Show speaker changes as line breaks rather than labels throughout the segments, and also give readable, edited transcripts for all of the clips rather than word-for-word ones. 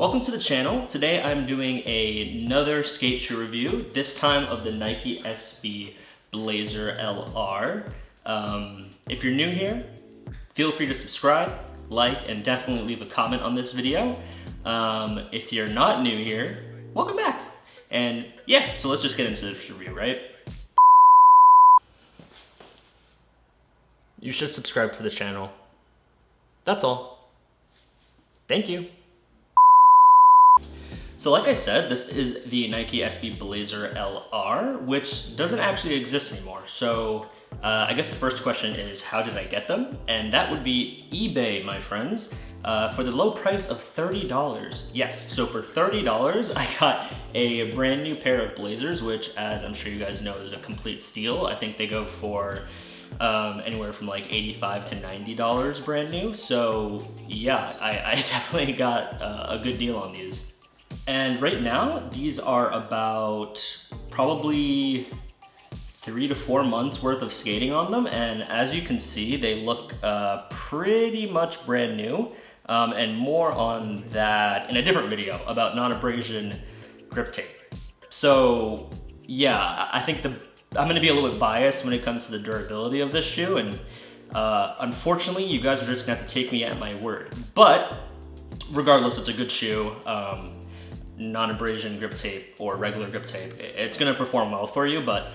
Welcome to the channel. Today I'm doing another skate shoe review, this time of the Nike SB Blazer LR. If you're new here, feel free to subscribe, like, and definitely leave a comment on this video. If you're not new here, welcome back. And yeah, so let's just get into this review, right? You should subscribe to the channel. That's all. Thank you. So like I said, this is the Nike SB Blazer LR, which doesn't actually exist anymore. So I guess the first question is, how did I get them? And that would be eBay, my friends, for the low price of $30. Yes, so for $30, I got a brand new pair of Blazers, which, as I'm sure you guys know, is a complete steal. I think they go for anywhere from like $85 to $90 brand new. So yeah, I definitely got a good deal on these. And right now, these are about probably 3 to 4 months worth of skating on them. And as you can see, they look pretty much brand new. And more on that in a different video about non-abrasion grip tape. So yeah, I think I'm gonna be a little bit biased when it comes to the durability of this shoe. And unfortunately, you guys are just gonna have to take me at my word. But regardless, it's a good shoe. Non-abrasion grip tape or regular grip tape, it's gonna perform well for you, but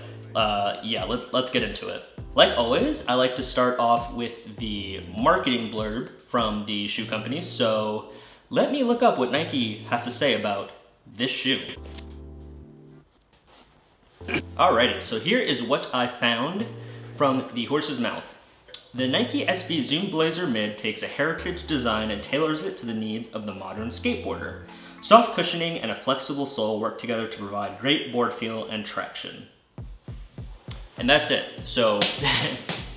yeah, let's get into it. Like always, I like to start off with the marketing blurb from the shoe company, so let me look up what Nike has to say about this shoe. Alrighty, so here is what I found from the horse's mouth. The Nike SB Zoom Blazer Mid takes a heritage design and tailors it to the needs of the modern skateboarder. Soft cushioning and a flexible sole work together to provide great board feel and traction. And that's it. So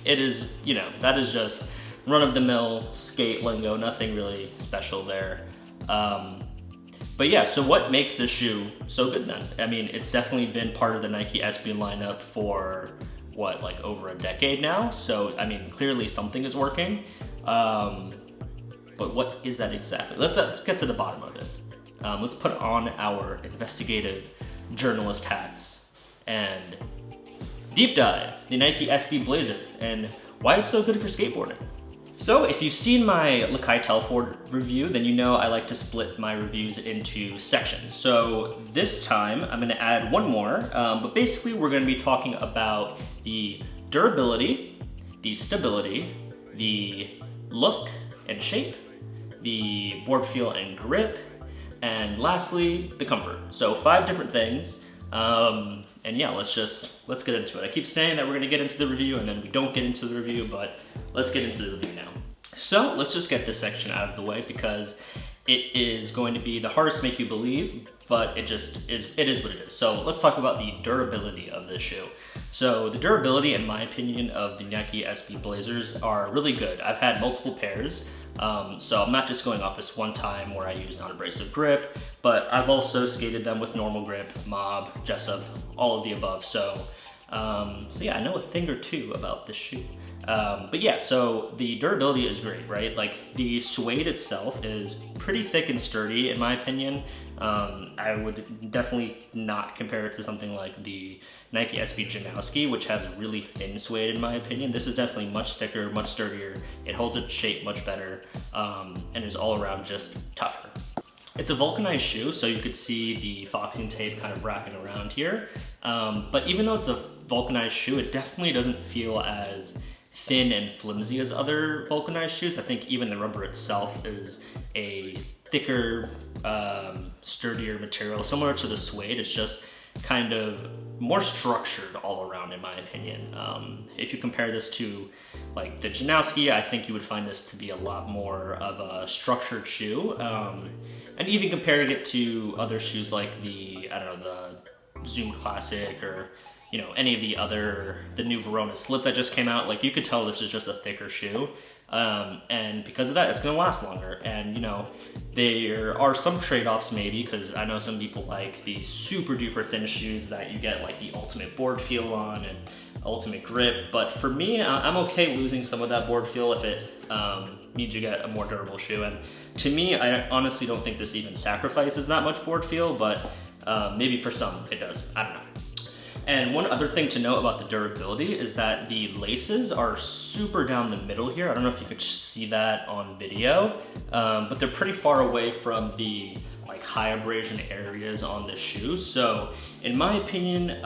it is, you know, that is just run-of-the-mill skate lingo, nothing really special there. But yeah, so what makes this shoe so good then? I mean, it's definitely been part of the Nike SB lineup for what, like over a decade now? So, I mean, clearly something is working. But what is that exactly? Let's get to the bottom of it. Let's put on our investigative journalist hats and deep dive the Nike SB Blazer and why it's so good for skateboarding. So if you've seen my Lakai Telford review, then you know I like to split my reviews into sections. So this time I'm gonna add one more, but basically we're gonna be talking about the durability, the stability, the look and shape, the board feel and grip, and lastly, the comfort. So 5 different things. And yeah, let's get into it. I keep saying that we're gonna get into the review and then we don't get into the review, but let's get into the review now. So let's just get this section out of the way because it is going to be the hardest to make you believe, but it is what it is. So let's talk about the durability of this shoe. So the durability, in my opinion, of the Nike SB Blazers are really good. I've had multiple pairs, so I'm not just going off this one time where I use non-abrasive grip, but I've also skated them with normal grip, Mob, Jessup, all of the above. So yeah, I know a thing or two about this shoe. But yeah, so the durability is great, right? Like the suede itself is pretty thick and sturdy in my opinion. I would definitely not compare it to something like the Nike SB Janowski, which has really thin suede in my opinion. This is definitely much thicker, much sturdier. It holds its shape much better, and is all around just tougher. It's a vulcanized shoe, so you could see the foxing tape kind of wrapping around here. But even though it's a vulcanized shoe, it definitely doesn't feel as thin and flimsy as other vulcanized shoes. I think even the rubber itself is a thicker, sturdier material, similar to the suede. It's just kind of more structured all around in my opinion. If you compare this to like the Janowski, I think you would find this to be a lot more of a structured shoe. And even comparing it to other shoes like the, I don't know, the Zoom Classic or, you know, any of the new Verona Slip that just came out, like you could tell this is just a thicker shoe. And because of that, it's gonna last longer. And you know, there are some trade-offs maybe, because I know some people like the super duper thin shoes that you get like the ultimate board feel on, and ultimate grip. But for me, I'm okay losing some of that board feel if it means you get a more durable shoe. And to me, I honestly don't think this even sacrifices that much board feel, but maybe for some it does, I don't know. And one other thing to note about the durability is that the laces are super down the middle here. I don't know if you could see that on video, but they're pretty far away from the like high abrasion areas on the shoe. So in my opinion,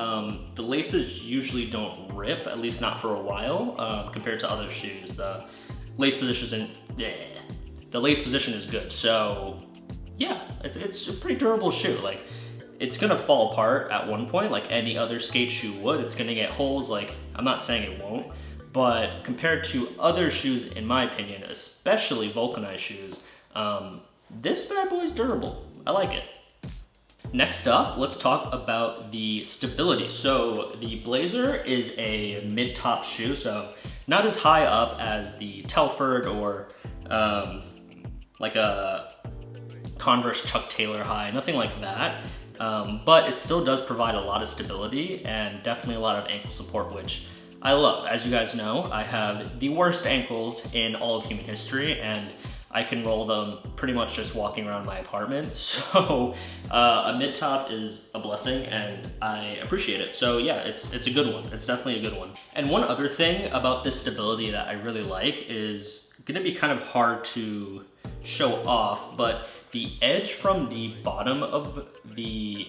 the laces usually don't rip, at least not for a while, compared to other shoes. The lace position is good. So yeah, it's a pretty durable shoe. Like, it's gonna fall apart at one point, like any other skate shoe would. It's gonna get holes, like, I'm not saying it won't, but compared to other shoes, in my opinion, especially vulcanized shoes, this bad boy is durable. I like it. Next up, let's talk about the stability. So the Blazer is a mid-top shoe, so not as high up as the Telford or like a Converse Chuck Taylor high, nothing like that. But it still does provide a lot of stability and definitely a lot of ankle support, which I love. As you guys know, I have the worst ankles in all of human history, and I can roll them pretty much just walking around my apartment. So a mid-top is a blessing and I appreciate it. So yeah, it's a good one. It's definitely a good one. And one other thing about this stability that I really like is gonna be kind of hard to show off, but the edge from the bottom of the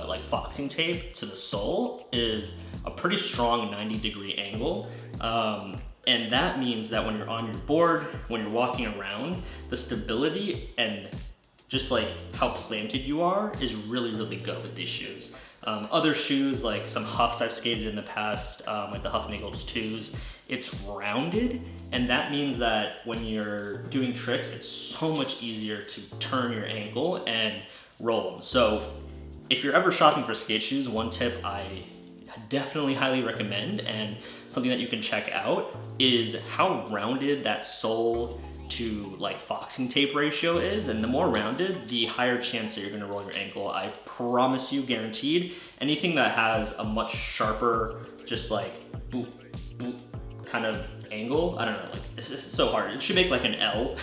like foxing tape to the sole is a pretty strong 90-degree angle. And that means that when you're on your board, when you're walking around, the stability and just like how planted you are is really, really good with these shoes. Other shoes, like some Huffs I've skated in the past, like the Huff Nichols 2s, it's rounded, and that means that when you're doing tricks, it's so much easier to turn your ankle and roll them. So if you're ever shopping for skate shoes, one tip I definitely highly recommend, and something that you can check out, is how rounded that sole to like foxing tape ratio is. And the more rounded, the higher chance that you're gonna roll your ankle. I promise you, guaranteed. Anything that has a much sharper, just like boop, boop kind of angle, I don't know, like it's so hard. It should make like an L,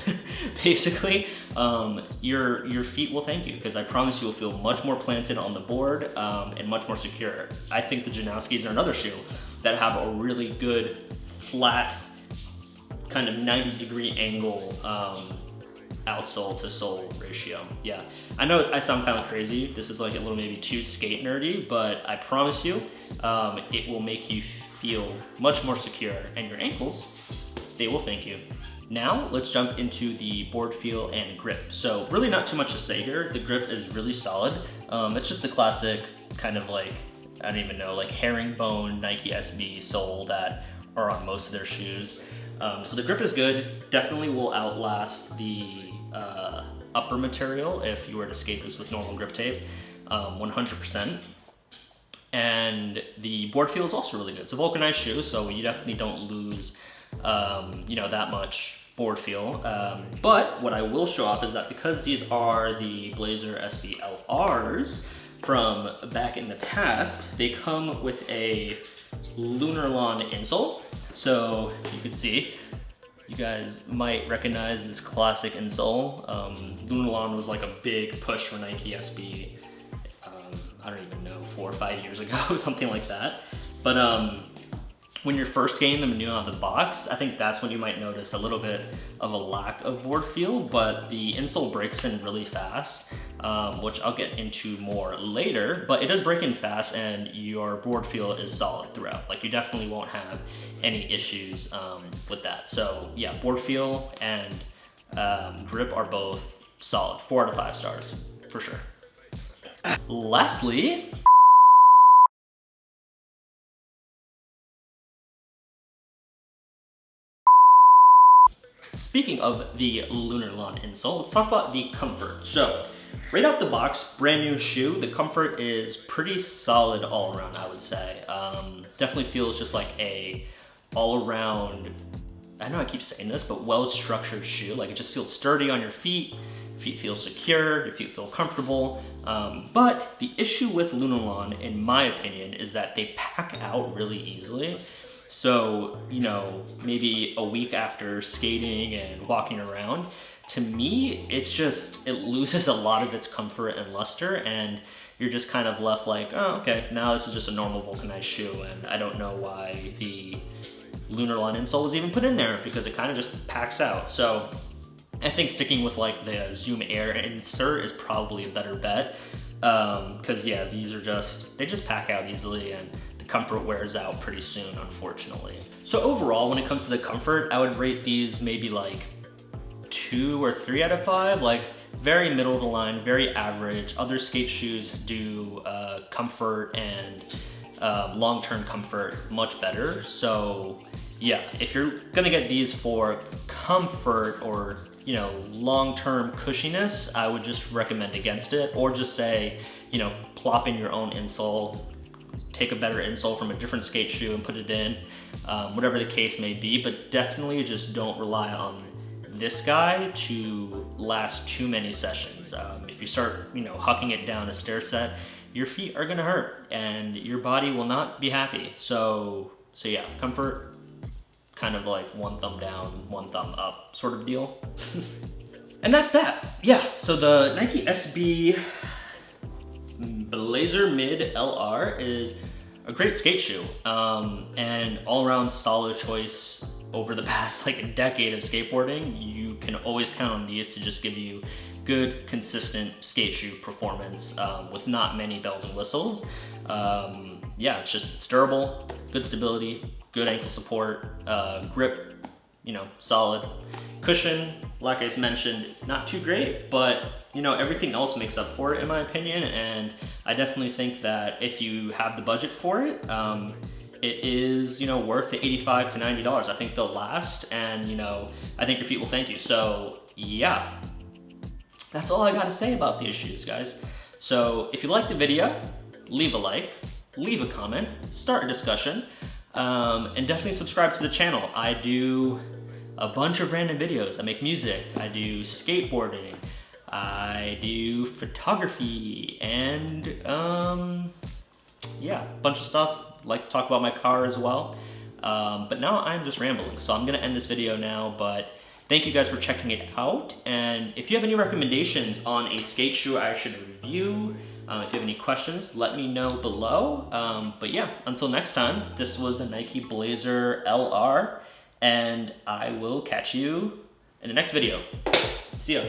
basically. Your feet will thank you, because I promise you will feel much more planted on the board and much more secure. I think the Janowskis are another shoe that have a really good flat kind of 90-degree angle outsole to sole ratio. Yeah, I know I sound kind of crazy. This is like a little maybe too skate nerdy, but I promise you, it will make you feel much more secure, and your ankles, they will thank you. Now let's jump into the board feel and grip. So really not too much to say here. The grip is really solid. It's just a classic kind of like, I don't even know, like herringbone Nike SB sole that are on most of their shoes. So the grip is good, definitely will outlast the upper material if you were to skate this with normal grip tape, 100%. And the board feel is also really good. It's a vulcanized shoe, so you definitely don't lose you know, that much board feel. But what I will show off is that because these are the Blazer SB LRs from back in the past, they come with a Lunarlon Insole. So you can see, you guys might recognize this classic insole. Lunarlon was like a big push for Nike SB, I don't even know, 4 or 5 years ago, something like that. But when you're first getting them new out of the box, I think that's when you might notice a little bit of a lack of board feel, but the insole breaks in really fast, which I'll get into more later, but it does break in fast and your board feel is solid throughout. Like, you definitely won't have any issues with that. So yeah, board feel and grip are both solid, 4 out of 5 stars, for sure. Lastly, speaking of the Lunarlon insole, let's talk about the comfort. So, right out the box, brand new shoe. The comfort is pretty solid all around, I would say. Definitely feels just like a all around, I know I keep saying this, but well-structured shoe. Like, it just feels sturdy on your feet. feet feel secure, your feet feel comfortable. But the issue with Lunarlon, in my opinion, is that they pack out really easily. So, you know, maybe a week after skating and walking around, to me, it's just, it loses a lot of its comfort and luster, and you're just kind of left like, oh, okay, now this is just a normal vulcanized shoe, and I don't know why the Lunarlon Insole was even put in there, because it kind of just packs out. So I think sticking with like the Zoom Air insert is probably a better bet, because yeah, these are just, they just pack out easily, and the comfort wears out pretty soon, unfortunately. So overall, when it comes to the comfort, I would rate these maybe like 2 or 3 out of 5, like very middle of the line, very average. Other skate shoes do comfort and long-term comfort much better. So yeah, if you're gonna get these for comfort or, you know, long-term cushiness, I would just recommend against it, or just say, you know, plop in your own insole, take a better insole from a different skate shoe and put it in, whatever the case may be, but definitely just don't rely on this guy to last too many sessions. If you start, you know, hucking it down a stair set, your feet are gonna hurt and your body will not be happy. So yeah, comfort, kind of like 1 thumb down, 1 thumb up sort of deal. And that's that. Yeah, so the Nike SB Blazer Mid LR is a great skate shoe, and all around solid choice. Over the past like a decade of skateboarding, you can always count on these to just give you good, consistent skate shoe performance with not many bells and whistles. Yeah, it's durable, good stability, good ankle support, grip, you know, solid. Cushion, like I mentioned, not too great, but you know, everything else makes up for it in my opinion, and I definitely think that if you have the budget for it, it is, you know, worth the $85 to $90. I think they'll last, and you know, I think your feet will thank you. So yeah, that's all I gotta say about these shoes, guys. So if you liked the video, leave a like, leave a comment, start a discussion, and definitely subscribe to the channel. I do a bunch of random videos. I make music, I do skateboarding, I do photography, and yeah, a bunch of stuff. Like to talk about my car as well, but now I'm just rambling, so I'm gonna end this video now. But thank you guys for checking it out, and if you have any recommendations on a skate shoe I should review, if you have any questions, let me know below. But yeah, until next time, this was the Nike Blazer LR, and I will catch you in the next video. See ya.